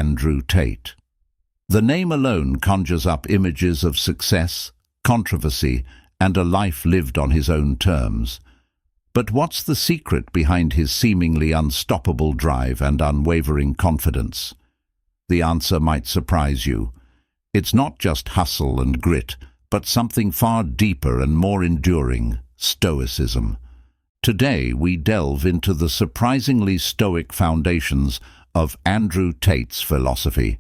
Andrew Tate. The name alone conjures up images of success, controversy, and a life lived on his own terms. But what's the secret behind his seemingly unstoppable drive and unwavering confidence? The answer might surprise you. It's not just hustle and grit, but something far deeper and more enduring: Stoicism. Today we delve into the surprisingly stoic foundations of Andrew Tate's philosophy.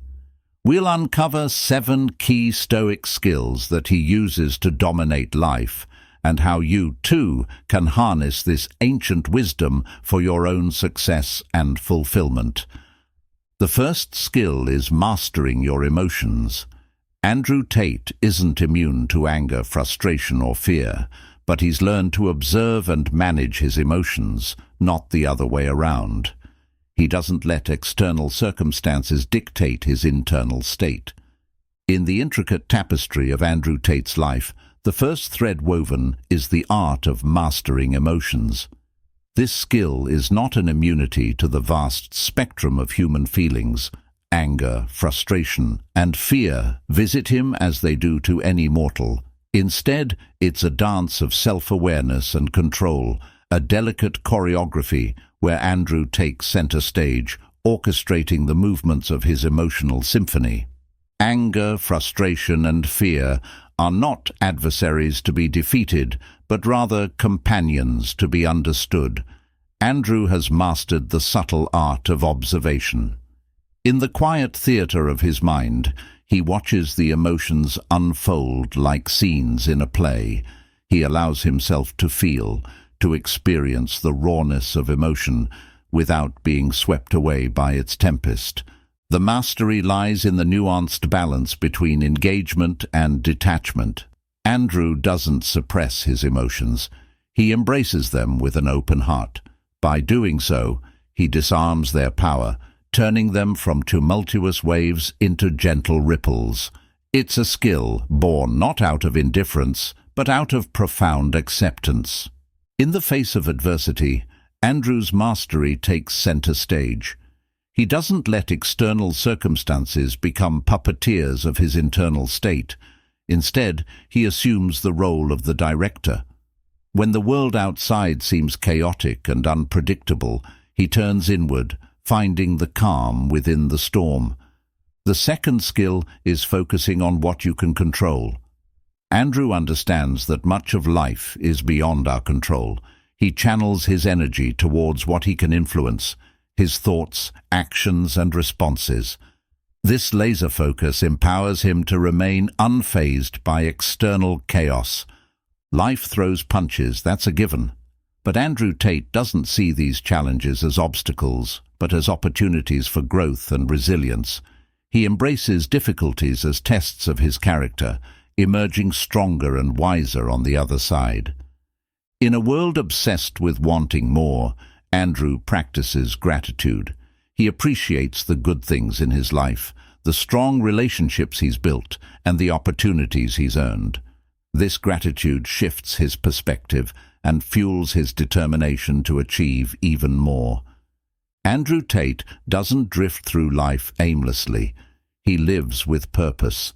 We'll uncover 7 key Stoic skills that he uses to dominate life, and how you, too, can harness this ancient wisdom for your own success and fulfillment. The first skill is mastering your emotions. Andrew Tate isn't immune to anger, frustration, or fear, but he's learned to observe and manage his emotions, not the other way around. He doesn't let external circumstances dictate his internal state. In the intricate tapestry of Andrew Tate's life, the first thread woven is the art of mastering emotions. This skill is not an immunity to the vast spectrum of human feelings. Anger, frustration, and fear visit him as they do to any mortal. Instead, it's a dance of self-awareness and control, a delicate choreography where Andrew takes center stage, orchestrating the movements of his emotional symphony. Anger, frustration, and fear are not adversaries to be defeated, but rather companions to be understood. Andrew has mastered the subtle art of observation. In the quiet theater of his mind, he watches the emotions unfold like scenes in a play. He allows himself to feel, to experience the rawness of emotion without being swept away by its tempest. The mastery lies in the nuanced balance between engagement and detachment. Andrew doesn't suppress his emotions. He embraces them with an open heart. By doing so, he disarms their power, turning them from tumultuous waves into gentle ripples. It's a skill born not out of indifference, but out of profound acceptance. In the face of adversity, Andrew's mastery takes center stage. He doesn't let external circumstances become puppeteers of his internal state. Instead, he assumes the role of the director. When the world outside seems chaotic and unpredictable, he turns inward, finding the calm within the storm. The second skill is focusing on what you can control. Andrew understands that much of life is beyond our control. He channels his energy towards what he can influence: his thoughts, actions, and responses. This laser focus empowers him to remain unfazed by external chaos. Life throws punches, that's a given. But Andrew Tate doesn't see these challenges as obstacles, but as opportunities for growth and resilience. He embraces difficulties as tests of his character, emerging stronger and wiser on the other side. In a world obsessed with wanting more, Andrew practices gratitude. He appreciates the good things in his life, the strong relationships he's built, and the opportunities he's earned. This gratitude shifts his perspective and fuels his determination to achieve even more. Andrew Tate doesn't drift through life aimlessly. He lives with purpose.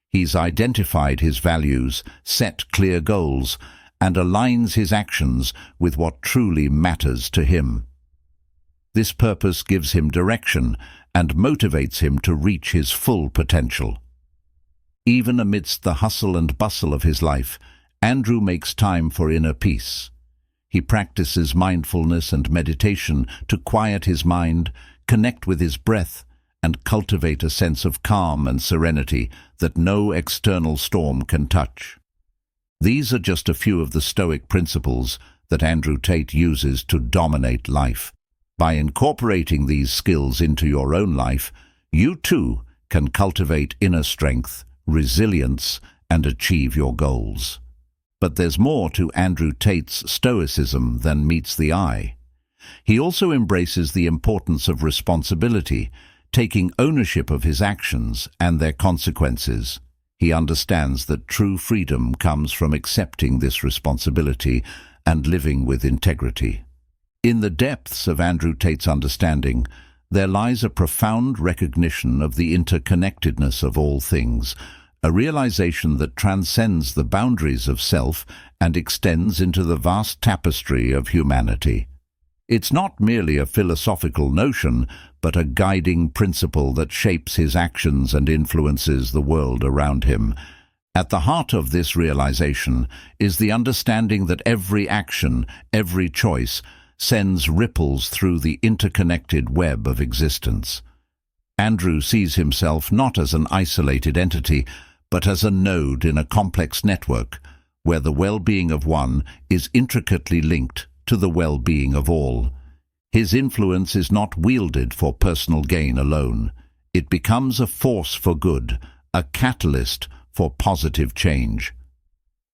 He's identified his values, set clear goals, and aligns his actions with what truly matters to him. This purpose gives him direction and motivates him to reach his full potential. Even amidst the hustle and bustle of his life, Andrew makes time for inner peace. He practices mindfulness and meditation to quiet his mind, connect with his breath, and cultivate a sense of calm and serenity that no external storm can touch. These are just a few of the Stoic principles that Andrew Tate uses to dominate life. By incorporating these skills into your own life, you too can cultivate inner strength, resilience, and achieve your goals. But there's more to Andrew Tate's Stoicism than meets the eye. He also embraces the importance of responsibility, taking ownership of his actions and their consequences. He understands that true freedom comes from accepting this responsibility and living with integrity. In the depths of Andrew Tate's understanding, there lies a profound recognition of the interconnectedness of all things, a realization that transcends the boundaries of self and extends into the vast tapestry of humanity. It's not merely a philosophical notion, but a guiding principle that shapes his actions and influences the world around him. At the heart of this realization is the understanding that every action, every choice, sends ripples through the interconnected web of existence. Andrew sees himself not as an isolated entity, but as a node in a complex network, where the well-being of one is intricately linked to the well-being of all. His influence is not wielded for personal gain alone. It becomes a force for good, a catalyst for positive change.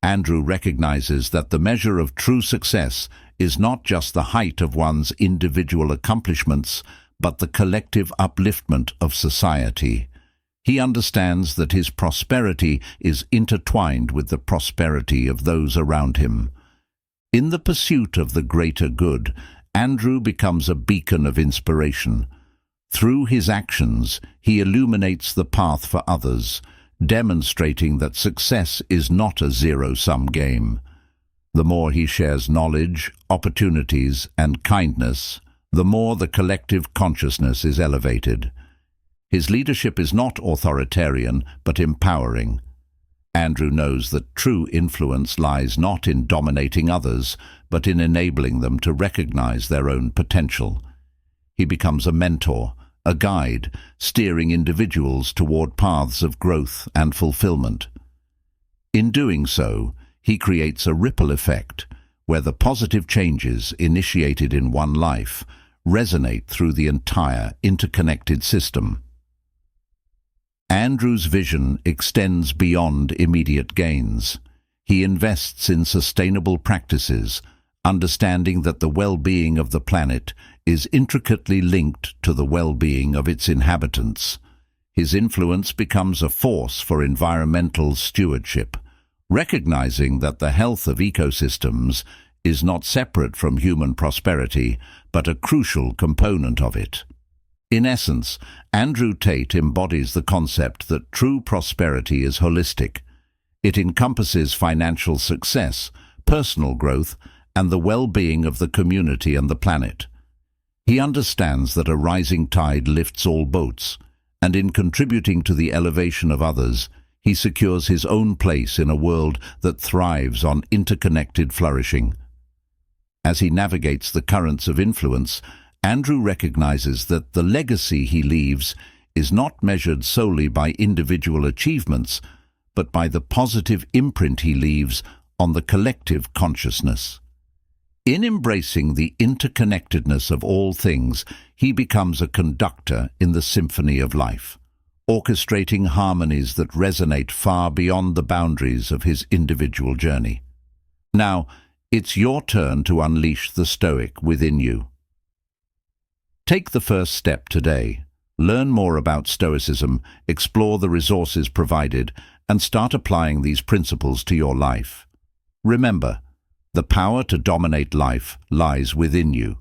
Andrew recognizes that the measure of true success is not just the height of one's individual accomplishments, but the collective upliftment of society. He understands that his prosperity is intertwined with the prosperity of those around him. In the pursuit of the greater good, Andrew becomes a beacon of inspiration. Through his actions, he illuminates the path for others, demonstrating that success is not a zero-sum game. The more he shares knowledge, opportunities, and kindness, the more the collective consciousness is elevated. His leadership is not authoritarian, but empowering. Andrew knows that true influence lies not in dominating others, but in enabling them to recognize their own potential. He becomes a mentor, a guide, steering individuals toward paths of growth and fulfillment. In doing so, he creates a ripple effect, where the positive changes initiated in one life resonate through the entire interconnected system. Andrew's vision extends beyond immediate gains. He invests in sustainable practices, understanding that the well-being of the planet is intricately linked to the well-being of its inhabitants. His influence becomes a force for environmental stewardship, recognizing that the health of ecosystems is not separate from human prosperity, but a crucial component of it. In essence, Andrew Tate embodies the concept that true prosperity is holistic. It encompasses financial success, personal growth, and the well-being of the community and the planet. He understands that a rising tide lifts all boats, and in contributing to the elevation of others, he secures his own place in a world that thrives on interconnected flourishing. As he navigates the currents of influence, Andrew recognizes that the legacy he leaves is not measured solely by individual achievements, but by the positive imprint he leaves on the collective consciousness. In embracing the interconnectedness of all things, he becomes a conductor in the symphony of life, orchestrating harmonies that resonate far beyond the boundaries of his individual journey. Now, it's your turn to unleash the Stoic within you. Take the first step today. Learn more about Stoicism, explore the resources provided, and start applying these principles to your life. Remember, the power to dominate life lies within you.